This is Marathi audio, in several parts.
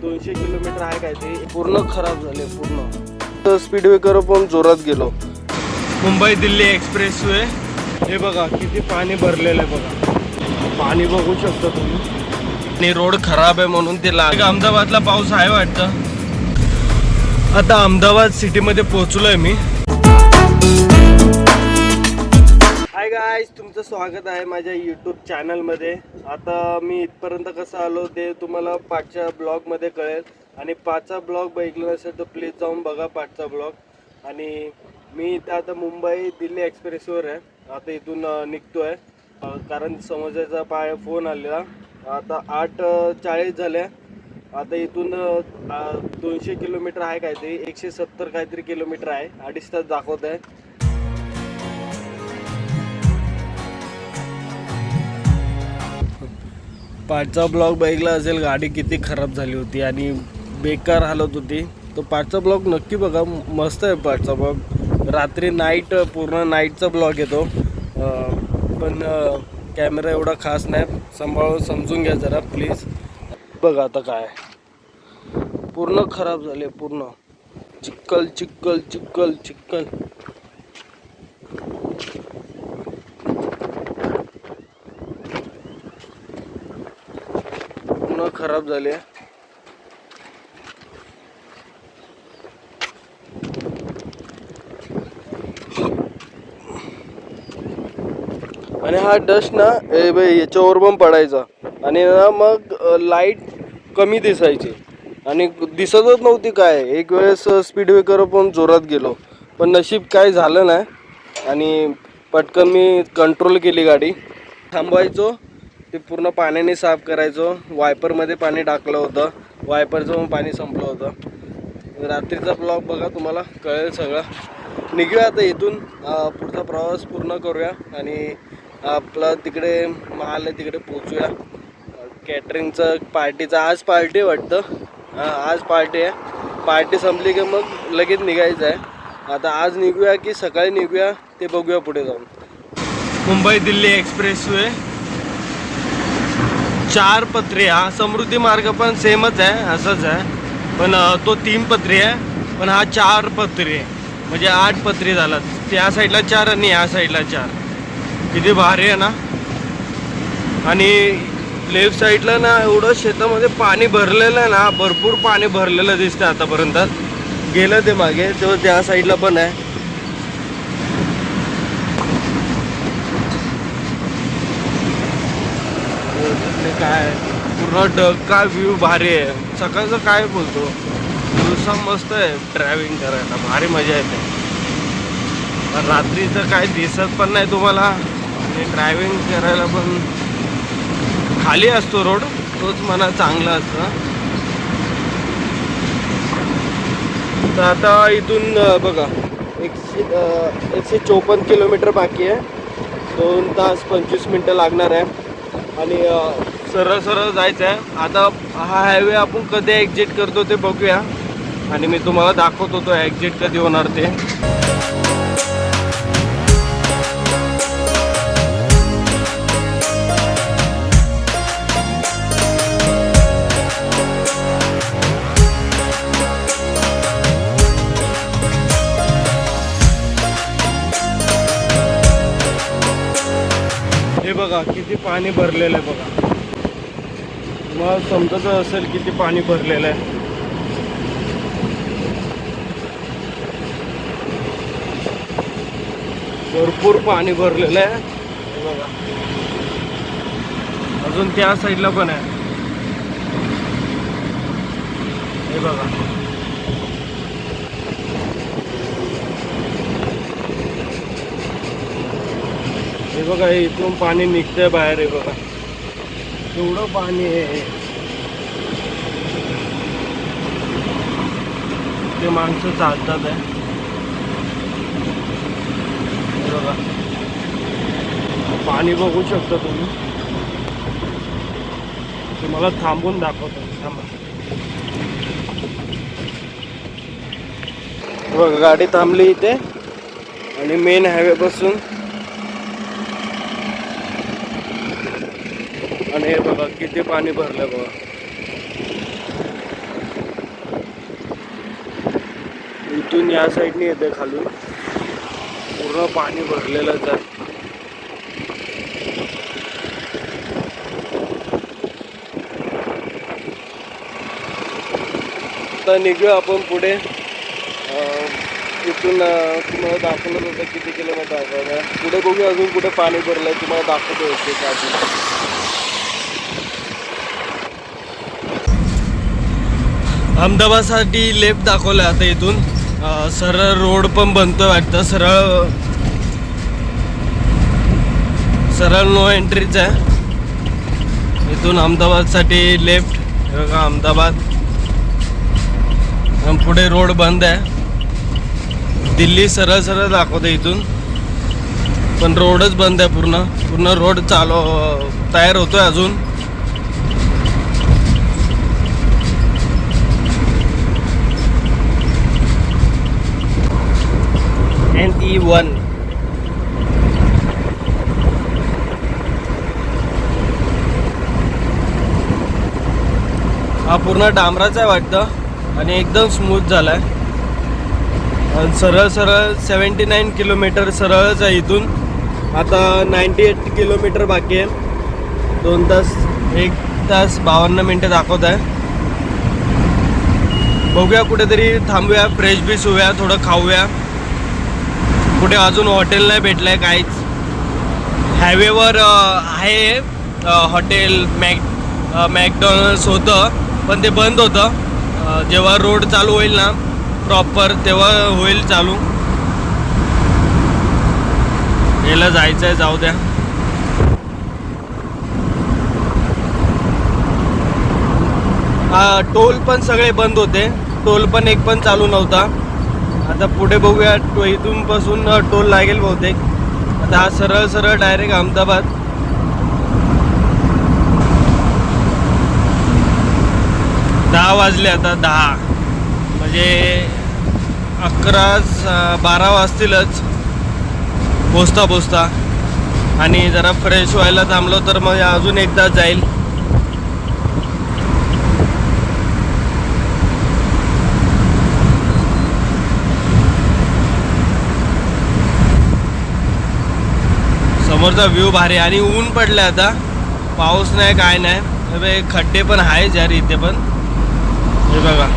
200 किलोमीटर आहे काय ते पूर्ण खराब झाले पूर्ण. तर स्पीड ब्रेकर पण जोरात गेलो. मुंबई दिल्ली एक्सप्रेसवे हे बघा किती पाणी भरलेलं आहे बघा. पाणी बघू शकता तुम्ही. आणि रोड खराब आहे म्हणून ते अहमदाबादला पाऊस आहे वाटतं. आता अहमदाबाद सिटीमध्ये पोहोचलोय मी. हाय गाईज, तुमचं स्वागत आहे माझ्या यूट्यूब चॅनलमध्ये. आता मी इथपर्यंत कसं आलो ते तुम्हाला पाचच्या ब्लॉगमध्ये कळेल. आणि पाचचा ब्लॉग बघितला नसेल तर प्लीज जाऊन बघा पाचचा ब्लॉग. आणि मी इथं आता मुंबई दिल्ली एक्सप्रेसवर आहे. आता इथून निघतोय कारण समोरचा फोन आलेला. आता 8:40 झाल्या. आता इथून 200 किलोमीटर आहे काहीतरी, 170 काहीतरी किलोमीटर आहे. 2.5 तास दाखवत आहे. पाचचा ब्लॉग बघितला असेल, गाडी किती खराब झाली होती आणि बेकार हालत होती. तो पाचचा ब्लॉग नक्की बघा, मस्त आहे पाचचा ब्लॉग. रात्री पूर्ण नाईटचा ब्लॉग येतो. पण कॅमेरा एवढा खास नाही, समजून घ्या जरा प्लीज. बघा आता काय पूर्ण खराब झाले, पूर्ण चिक्कल चिक्कल चिक्कल चिक्कल. पूर्ण खराब झाले. आणि हा डस्ट ना याच्यावर पण पडायचा आणि ना मग लाईट कमी दिसायची आणि दिसतच नव्हती काय. एक वेळेस स्पीड ब्रेकर पण जोरात गेलो, पण नशीब काय झालं नाही. आणि पटकन मी कंट्रोल केली गाडी. थांबवायचो, ते पूर्ण पाण्याने साफ करायचो. वायपरमध्ये पाणी टाकलं होतं, वायपरचं पण पाणी संपलं होतं. रात्रीचा ब्लॉग बघा, तुम्हाला कळेल सगळं. निघूया आता इथून, पुढचा प्रवास पूर्ण करूया आणि आपलं तिकडे माल आहे तिकडे पोचूया. कॅटरिंगचं पार्टीचं आज पार्टी वाटतं. आज पार्टी आहे. पार्टी संपली की मग लगेच निघायचं आहे. आता आज निघूया की सकाळी निघूया ते बघूया पुढे जाऊन. मुंबई दिल्ली एक्सप्रेसवे 4 पत्री. हा समृद्धी मार्ग पण सेमच आहे, असंच आहे, पण तो 3 पत्री आहे, पण हा 4 पत्री आहे. म्हणजे 8 पत्री झाला. त्या साईडला 4 आणि या साईडला 4. किती भारी आहे ना. आणि लेफ्ट साईडला ना एवढं शेतामध्ये पाणी भरलेलं आहे ना, भरपूर पाणी भरलेलं दिसतं. आतापर्यंत गेलं ते मागे, तेव्हा त्या साईडला पण आहे. काय पूर्ण काय व्ह्यू भारी आहे. सकाळचं काय बोलतो, दिवसा मस्त आहे ट्रॅव्हलिंग करायला, भारी मजा येते. रात्रीचं काय दिसत पण नाही तुम्हाला आणि ड्रायव्हिंग करायला पण खाली असतो रोड, तोच मला चांगला असतं. तर आता इथून बघा 154 किलोमीटर बाकी आहे. 2 तास 25 मिनटं लागणार आहे आणि सरळ सरळ जायचं आहे. आता हा हायवे आपण कधी एक्झिट करतो ते बघूया आणि मी तुम्हाला दाखवतो तो एक्झिट कधी होणार ते. हे बघा किती पाणी भरलेलं आहे बघा. तुम्हाला समजत असेल किती पाणी भरलेलं आहे. भरपूर पाणी भरलेलं आहे. हे बघा अजून त्या साईडला पण आहे. हे बघा हे बघा, इथून पाणी निघतंय बाहेर. हे बघा एवढं पाणी आहे. ते माणसं चालतात आहे. हे बघा पाणी बघू शकता तुम्ही. तुम्हाला थांबून दाखवतो. थांबा. बघा गाडी थांबली इथे आणि मेन हायवे पासून. आणि हे बघा किती पाणी भरलं बघा. इथून या साईडने येते खालून, पूर्ण पाणी भरलेलंच आहे. आता निघूया आपण पुढे. इथून तुम्हाला दाखवलं होतं किती किलोमीटर आहे. पुढे बघूया अजून कुठे पाणी भरलं आहे, तुम्हाला दाखवतो येते अजून. अहमदाबादसाठी लेफ्ट दाखवलं आता. इथून सरळ रोड पण बनतोय वाटतं. सरळ नो एंट्रीच आहे. इथून अहमदाबादसाठी लेफ्ट. बघा अहमदाबाद, पुढे रोड बंद आहे. दिल्ली सरळ सरळ दाखवते इथून, पण रोडच बंद आहे. पूर्ण रोड तयार होतोय अजून. NE1 हा पूर्ण डांबराचा आहे वाटतं आणि एकदम स्मूथ झालाय. सरळ 79 किलोमीटर सरळच आहे इथून. आता 98 किलोमीटर बाकी आहे. 2 तास 1 तास 52 मिनटं दाखवत आहे. बघूया कुठेतरी थांबूया, फ्रेश बीस होऊया, थोडं खाऊया. कुठे अजून हॉटेल नाही भेटलंय काहीच. हायवेवर आहे हॉटेल, मॅकडॉनल्ड्स होतं, पण ते बंद होतं. जेव्हा रोड चालू होईल ना प्रॉपर, तेव्हा होईल चालू. याला जायचं आहे, जाऊ द्या. टोल पण सगळे बंद होते. टोल पण एक पण चालू नव्हता. आता पुढे बघूया, इथून पासून टोल लागेल बहुतेक. आता हा सरळ डायरेक्ट अहमदाबाद. दहा वाजले आता. 10 म्हणजे 11-12 वाजतीलच पोचता. आणि जरा फ्रेश व्हायला थांबलो तर मग अजून एकदा जाईल. समोरचा व्ह्यू भारी. आणि ऊन पडलं आता, पाऊस नाही काय नाही. खड्डे पण आहे यार इथे पण. हे बघा,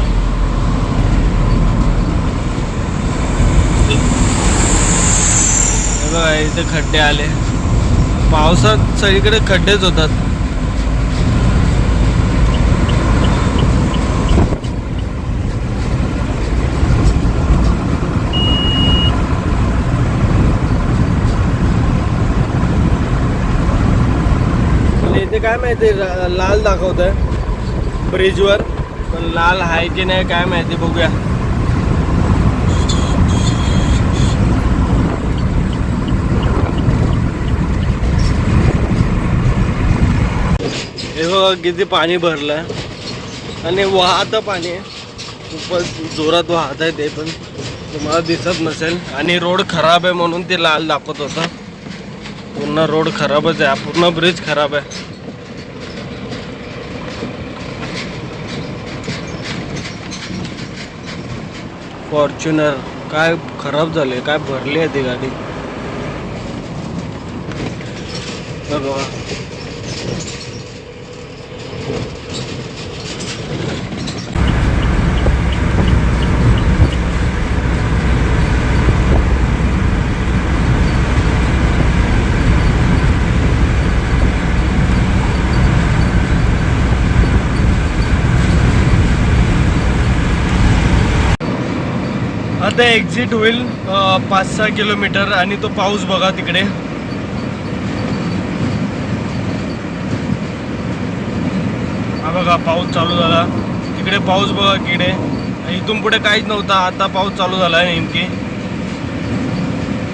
इथे खड्डे आले. पावसात सगळीकडे खड्डेच होतात. इथे काय माहिती, लाल दाखवत आहे ब्रिजवर, पण लाल आहे की नाही काय माहिती. बघूया. हे बघा किती पाणी भरलंय आणि वाहतं पाणी आहे. खूपच जोरात वाहत आहे. ते पण तुम्हाला दिसत नसेल. आणि रोड खराब आहे म्हणून ते लाल दाखवत होतं. पूर्ण रोड खराबच आहे. पूर्ण ब्रिज खराब आहे. फॉर्च्युनर काय खराब झाले, काय भरली आहे ती गाडी. बघा आता एक्झिट होईल 5-6 किलोमीटर. आणि तो पाऊस बघा तिकडे. हा बघा पाऊस चालू झाला. तिकडे पाऊस बघा तिकडे. इथून पुढे काहीच नव्हता, आता पाऊस चालू झाला आहे नेमकी.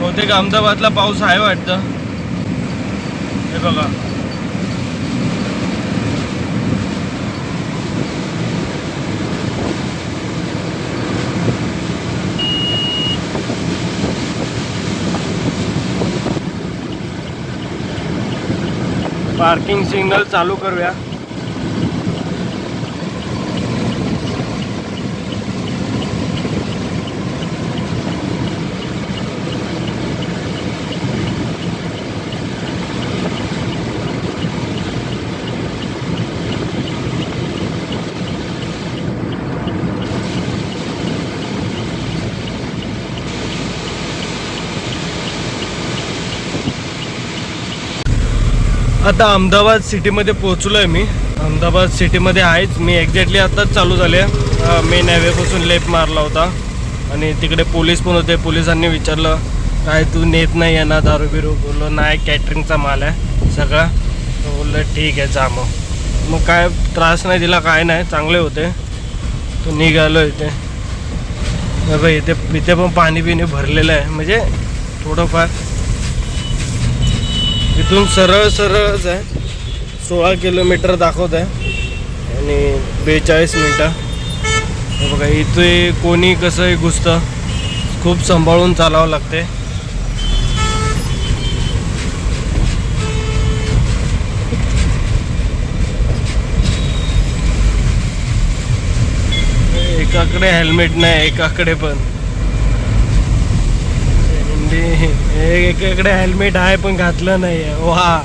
बहुतेक अहमदाबादला पाऊस आहे वाटतं. हे बघा पार्किंग सिग्नल चालू करूया. आता अहमदाबाद सिटीमध्ये पोहोचलो आहे मी. अहमदाबाद सिटीमध्ये आहेच मी. एक्झॅक्टली आत्ताच चालू झाले. मेन हायवेपासून लेफ्ट मारला होता आणि तिकडे पोलीस पण होते. पोलिसांनी विचारलं काय तू नेत नाही आहे ना दारू बिरू? बोललो नाही, कॅटरिंगचा माल आहे सगळा. बोललं ठीक आहे जा. मग काय त्रास नाही दिला, काय नाही, चांगले होते. तो निघालो इथे. बाई इथे पण पाणी बिणी भरलेलं आहे, म्हणजे थोडंफार. इथून सरळच आहे. 16 किलोमीटर दाखवत आहे आणि 42 मिनटं. बघा इथे कोणी कसंही घुसतं, खूप सांभाळून चालावं लागते. एकाकडे हेल्मेट नाही, एकाकडे पण. एकाकडे हेल्मेट आहे पण घातलं नाही आहे. वा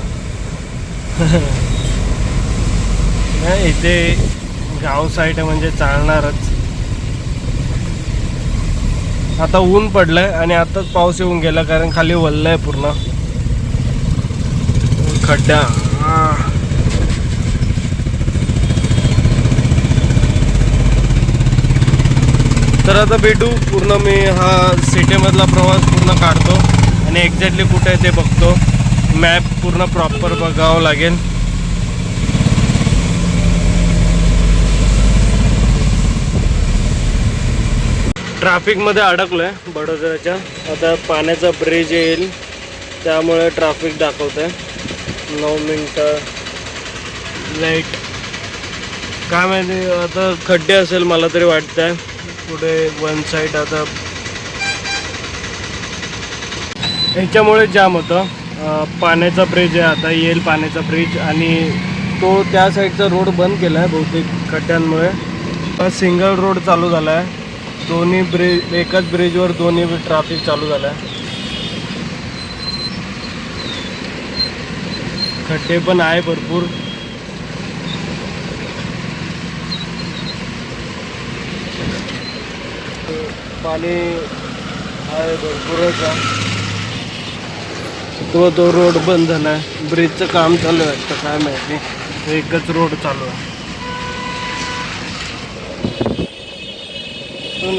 नाही, इथे गाव साईड म्हणजे चालणारच. आता ऊन पडलंय आणि आताच पाऊस येऊन गेला, कारण खाली वल्लंय पूर्ण खड्डा. तर आता भेटू. पूर्ण मी हा सिटीमधला प्रवास पूर्ण काढतो आणि एक्झॅक्टली कुठे आहे ते बघतो. मॅप पूर्ण प्रॉपर बघावं लागेल. ट्रॅफिकमध्ये अडकलो आहे बडोदराच्या. आता पाण्याचा ब्रिज येईल त्यामुळे ट्रॅफिक दाखवत आहे. 9 मिनटं लाईट. काय माहिती आता खड्डे असेल मला तरी वाटतं आहे. पुढे वन साईड आता ह्याच्यामुळे जाम होतं. पाण्याचा ब्रिज आहे, आता येईल पाण्याचा ब्रिज आणि तो त्या साईडचा रोड बंद केला आहे बहुतेक खड्ड्यांमुळे. सिंगल रोड चालू झाला आहे. दोन्ही ब्रिज, एकाच ब्रिजवर दोन्ही ट्रॅफिक चालू झालं आहे. खड्डे पण आहे भरपूर. पाणी आहे भरपूरच आहे. तो रोड बंद झाला आहे. ब्रिजचं काम चालू आहे तर काय माहिती. एकच रोड चालू आहे.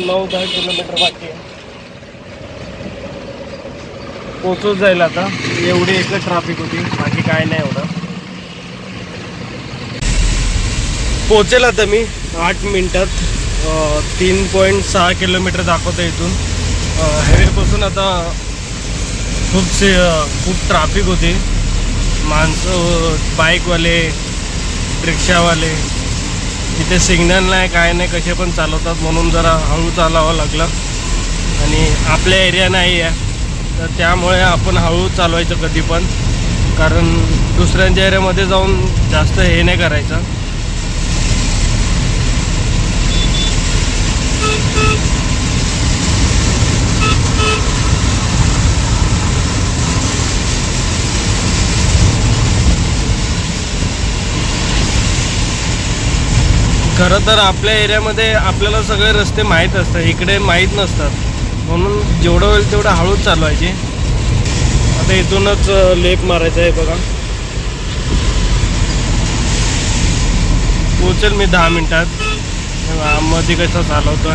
9-10 किलोमीटर बाकी आहे. पोचून जाईल आता. एवढी एकच ट्रॅफिक होती, बाकी काय नाही एवढं. पोचेल आता मी 8 मिनटात. 3.6 किलोमीटर दाखवतं इथून. हायवेपासून आता खूप ट्रॅफिक होती. माणसं, बाईकवाले, रिक्षावाले. इथे सिग्नल नाही, काय नाही, कसे पण चालवतात म्हणून जरा हळू चालावं लागलं. आणि आपल्या एरिया नाही आहे तर त्यामुळे आपण हळू चालवायचं कधी पण, कारण दुसऱ्यांच्या एरियामध्ये जाऊन जास्त हे नाही करायचं. खरं तर आपल्या एरियामध्ये आपल्याला सगळे रस्ते माहीत असतात, इकडे माहीत नसतात. म्हणून जेवढं होईल तेवढं हळूच चालवायचे. आता इथूनच लेफ्ट मारायचं आहे बघा. पोचेल मी 10 मिनटात. मध्ये कसं चालवतो.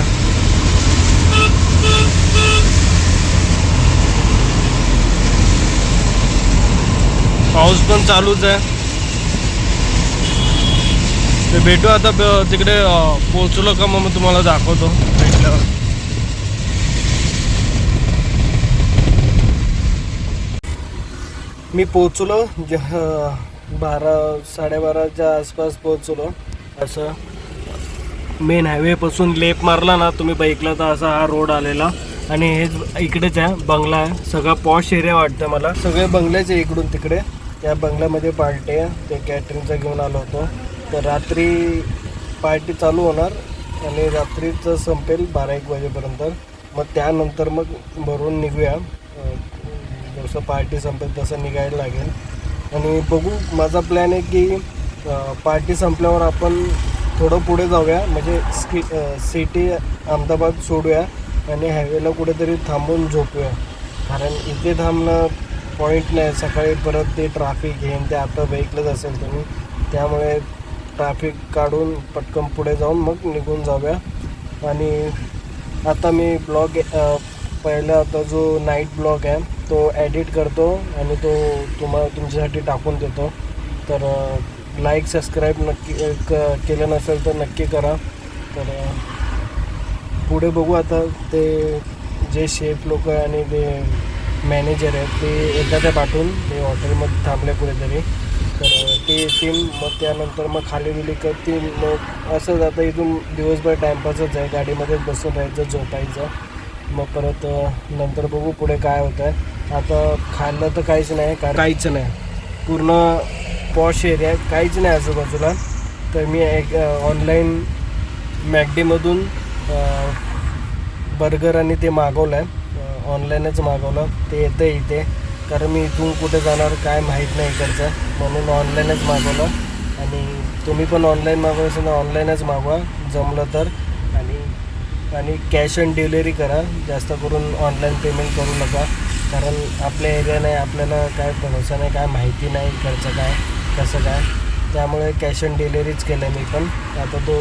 पाऊस पण चालूच आहे. ते भेटू आता तिकडे पोचलो का मग तुम्हाला दाखवतो भेटल्यावर. मी पोचलो 12-12:30च्या आसपास पोचलो. असं मेन हायवेपासून लेफ्ट मारला ना तुम्ही बाईकला तर असा हा रोड आलेला. आणि हे इकडेच आहे बंगला आहे. सगळा पॉश एरिया वाटतं मला. सगळे बंगलेच आहे इकडून तिकडे. त्या बंगल्यामध्ये पार्टी आहे, ते कॅटरिंगचा घेऊन आलो होतो. तर रात्री पार्टी चालू होणार आणि रात्रीचं संपेल 12-1 वाजेपर्यंत. मग त्यानंतर मग भरून निघूया. जसं पार्टी संपेल तसं निघायला लागेल. आणि बघू, माझा प्लॅन आहे की पार्टी संपल्यावर आपण थोडं पुढे जाऊया, म्हणजे सिटी अहमदाबाद सोडूया आणि हायवेला कुठेतरी थांबून झोपूया. कारण इथे थांबणं पॉईंट नाही, सकाळी परत ते ट्रॅफिक हे ते आता बघितलंच असेल तुम्ही, त्यामुळे ट्रॅफिक काढून पटकन पुढे जाऊन मग निघून जाऊया. आणि आता मी ब्लॉग पहिला आता जो नाईट ब्लॉग आहे तो एडिट करतो आणि तो तुमच्यासाठी टाकून देतो. तर लाईक सबस्क्राईब नक्की केलं नसेल तर नक्की करा. तर पुढे बघू आता ते जे शेफ लोक आणि ते मॅनेजर आहेत ते एकदा पाठवून ते हॉटेलमध्ये थांबले कुठेतरी, तर ते येतील. मग त्यानंतर मग खाली गेली करतील. मग असंच आता इथून दिवसभर टाईमपासच आहे, गाडीमध्येच बसून राहायचं, झोपायचं. मग परत नंतर बघू पुढे काय होतं आहे. आता खाल्लं तर काहीच नाही, काहीच नाही, पूर्ण पॉश एरिया आहे, काहीच नाही आजूबाजूला. तर मी एक ऑनलाईन मॅकडीमधून बर्गर आणि ते मागवलं आहे, ऑनलाईनच मागवलं. ते येतं इथे, कारण मी इथून कुठे जाणार काय माहीत नाही इकडचं, म्हणून ऑनलाईनच मागवलं. आणि तुम्ही पण ऑनलाईन मागवायचं ना, ऑनलाईनच मागवा जमलं तर. आणि कॅश ऑन डिलिव्हरी करा, जास्त करून ऑनलाईन पेमेंट करू नका, कारण आपल्या एरिया नाही, आपल्याला काय भरोसा नाही, काय माहिती नाही इकडचं काय कसं काय. त्यामुळे कॅश ऑन डिलिव्हरीच केलं मी पण. आता तो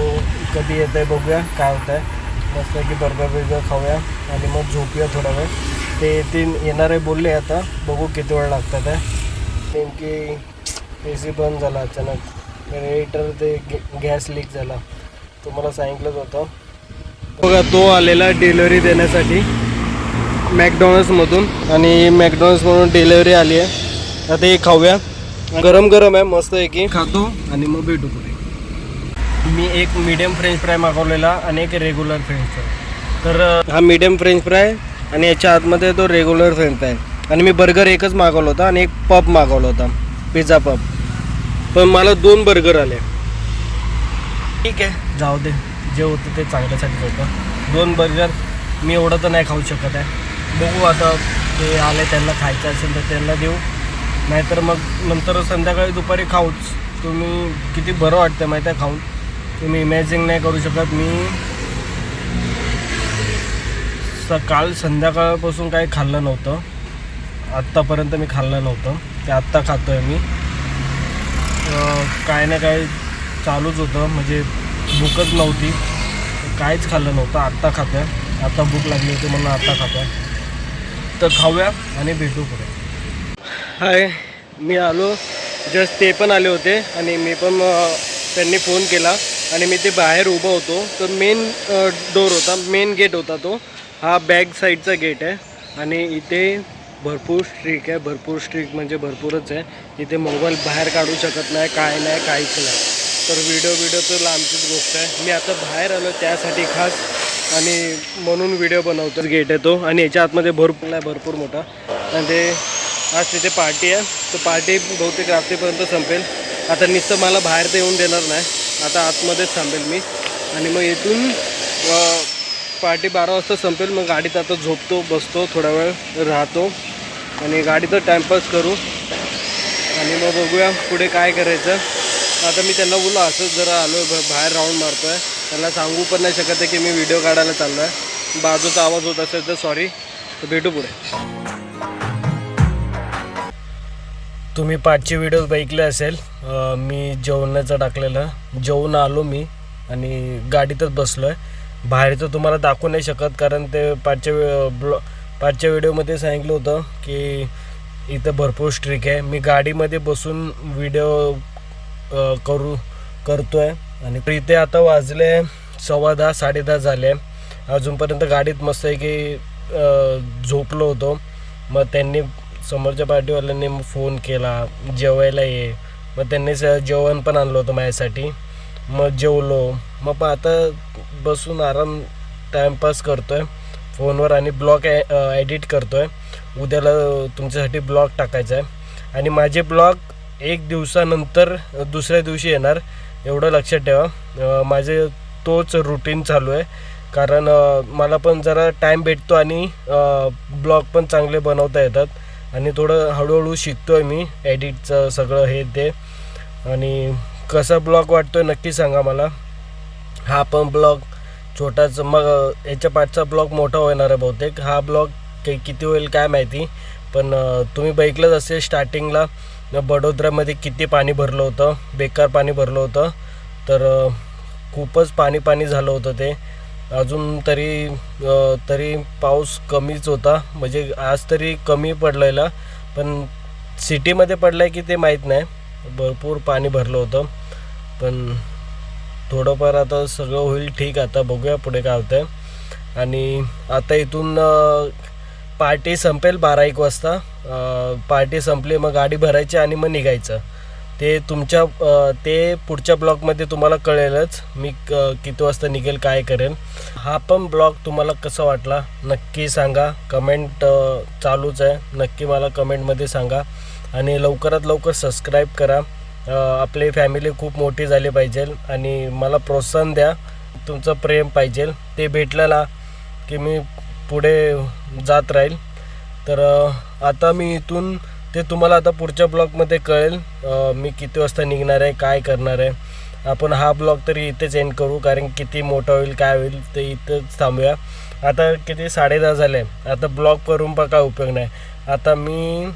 कधी येतं आहे बघूया काय होतं आहे. मस्त की बर्गर खाऊया आणि मग झोपूया थोडा वेळ. ते येणार आहे बोलले, आता बघू किती वेळ लागतात आहे. नेमकी AC बंद झाला अचानक, रेडिएटर ते गॅस लीक झाला, तुम्हाला सांगितलंच होतं. बघा तो आलेला डिलिव्हरी देण्यासाठी मॅकडॉनल्ड्समधून, आणि मॅकडॉनल्ड्समधून डिलिव्हरी आली आहे. आता हे खाऊया, गरम गरम आहे मस्त आहे की, खातो आणि मग भेटू पुढे. मी एक मीडियम फ्रेंच फ्राय मागवलेला आणि एक रेग्युलर फ्रेंच फ्राय. तर हा मीडियम फ्रेंच फ्राय आणि याच्या आतमध्ये तो रेग्युलर फ्रेंच फ्राय. आणि मी बर्गर एकच मागवला होता आणि एक पब मागवला होता, पिझ्झा पब. पण मला 2 बर्गर आले. ठीक आहे, जाऊ दे, जे होतं ते चांगल्यासाठीच होतं. 2 बर्गर मी एवढं तर नाही खाऊ शकत आहे. बघू आता, ते आले त्यांना खायचं असेल तर त्यांना देऊ, नाहीतर मग नंतर संध्याकाळी दुपारी खाऊच. तुम्ही किती बरं वाटतं माहिती आहे खाऊन, तुम्ही इमॅजिन नाही करू शकत. मी काल संध्याकाळपासून काही खाल्लं नव्हतं, आत्तापर्यंत मी खाल्लं नव्हतं, ते आत्ता खातो आहे मी. काय ना काय चालूच होतं, म्हणजे भूकच नव्हती, काहीच खाल्लं नव्हतं. आत्ता खातो आहे, आता भूक लागली होती म्हणून आत्ता खातो आहे. तर खाऊया आणि भेटू पुढे. हाय, मी आलो जस्ट, ते पण आले होते आणि मी पण त्यांनी फोन केला आणि मी ते बाहेर उभा होतो. तर मेन डोर होता, मेन गेट होता तो, हा बॅक साईडचा गेट आहे. आणि इथे भरपूर स्ट्रिक आहे, भरपूर स्ट्रिक म्हणजे भरपूरच आहे. इथे मोबाईल बाहेर काढू शकत नाही, काय नाही, काहीच नाही. तर व्हिडिओ तर लांबचीच गोष्ट आहे. मी आता बाहेर आलो त्यासाठी खास, आणि म्हणून व्हिडिओ बनवतो. गेट आहे तो, आणि याच्या आतमध्ये भरपूर मोठा. आणि ते आज तिथे पार्टी आहे, तर पार्टी बहुतेक रात्रीपर्यंत संपेल. आता नुसतं मला बाहेर तर येऊन देणार नाही, आता आतमध्येच थांबेल मी. आणि मग इथून पार्टी 12 वाजता संपेल. मग गाडीत आता झोपतो, बसतो, थोडा वेळ राहतो आणि गाडीत टाईमपास करू. आणि मग बघूया पुढे काय करायचं. आता मी त्यांना बोललो असंच जरा आलो बाहेर राऊंड मारतो आहे, त्यांना सांगू पण नाही शकत आहे की मी व्हिडिओ काढायला चाललो आहे. बाजूचा आवाज होत असेल तर सॉरी. तर भेटू पुढे. तुम्ही 5चे व्हिडिओ बघितले असेल, मी जेवणाचं टाकलेलं. जेवून आलो मी आणि गाडीतच बसलो आहे. बाहेरचं तुम्हाला दाखवू नाही शकत, कारण ते 5च्या व्हिडिओमध्ये सांगितलं होतं की इथं भरपूर स्ट्रिक आहे. मी गाडीमध्ये बसून व्हिडिओ करतो आहे. आणि इथे आता वाजले 10:15 10:30 झाले. अजूनपर्यंत गाडीत मस्त आहे की झोपलो होतो. मग त्यांनी समोरच्या पार्टीवाल्यांनी फोन केला, जेवायला ये. मग त्यांनी जेवण पण आणलं होतं माझ्यासाठी. मग जेवलो. मग आता बसून आराम टाईमपास करतो आहे फोनवर आणि ब्लॉग एडिट करतो आहे. उद्याला तुमच्यासाठी ब्लॉग टाकायचा आहे. आणि माझे ब्लॉग 1 दिवसानंतर दुसऱ्या दिवशी येणार, एवढं लक्षात ठेवा. माझे तोच रुटीन चालू आहे, कारण मला पण जरा टाईम भेटतो आणि ब्लॉग पण चांगले बनवता येतात. आणि थोडं हळूहळू शिकतो आहे मी एडिटचं सगळं हे ते. आणि कसा ब्लॉग वाटतो आहे नक्की सांगा मला. हा पण ब्लॉग छोटाच, मग याच्या पाठचा ब्लॉग मोठा होणार आहे बहुतेक. हा ब्लॉग किती होईल काय माहिती, पण तुम्ही बघितलंच असेल स्टार्टिंगला बडोदऱ्यामध्ये किती पाणी भरलं होतं, बेकार पाणी भरलं होतं. तर खूपच पाणी झालं होतं ते. अजून तरी पाऊस कमीच होता, म्हणजे आज तरी कमी पडलेला, पण सिटीमध्ये पडला आहे की ते माहीत नाही. भरपूर पाणी भरलं होतं, पण थोडंफार आता सगळं होईल ठीक. आता बघूया पुढे काय होतं आहे. आणि आता इथून पार्टी संपेल 12-1 वाजता. पार्टी संपली मग गाडी भरायची आणि मग निघायचं. ते ते पुढच्या ब्लॉगमध्ये तुम्हाला कळेलच मी किती वाजता निघेल, काय करेल. हा पण ब्लॉग तुम्हाला कसा वाटला नक्की सांगा. कमेंट चालूच आहे, नक्की मला कमेंटमध्ये सांगा. आणि लवकरात लवकर सबस्क्राईब करा. आपली फॅमिली खूप मोठी झाली पाहिजे आणि मला प्रोत्साहन द्या. तुमचं प्रेम पाहिजे, ते भेटलं ना की मी पुढे जात राहील. तर आता मी इथून ते तुम्हाला आता पुढच्या ब्लॉगमध्ये कळेल मी किती वाजता निघणार आहे, काय करणार आहे. आपण हा ब्लॉग तरी इथेच एंड करू, कारण किती मोठा होईल काय होईल ते इथंच थांबूया. आता किती 10:30 झाले, आता ब्लॉग करून पण काय उपयोग नाही. आता मी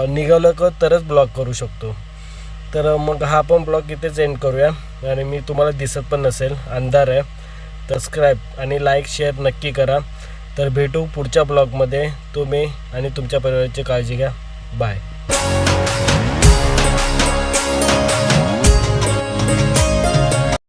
निघालं का तरच ब्लॉग करू शकतो. तर मग हा पण ब्लॉग इथेच एंड करूया. आणि मी तुम्हाला दिसत पण नसेल, अंधार आहे. सबस्क्राईब आणि लाईक शेअर नक्की करा. तर भेटू पुढच्या ब्लॉगमध्ये. तुम्ही आणि तुमच्या परिवाराची काळजी घ्या. बाय.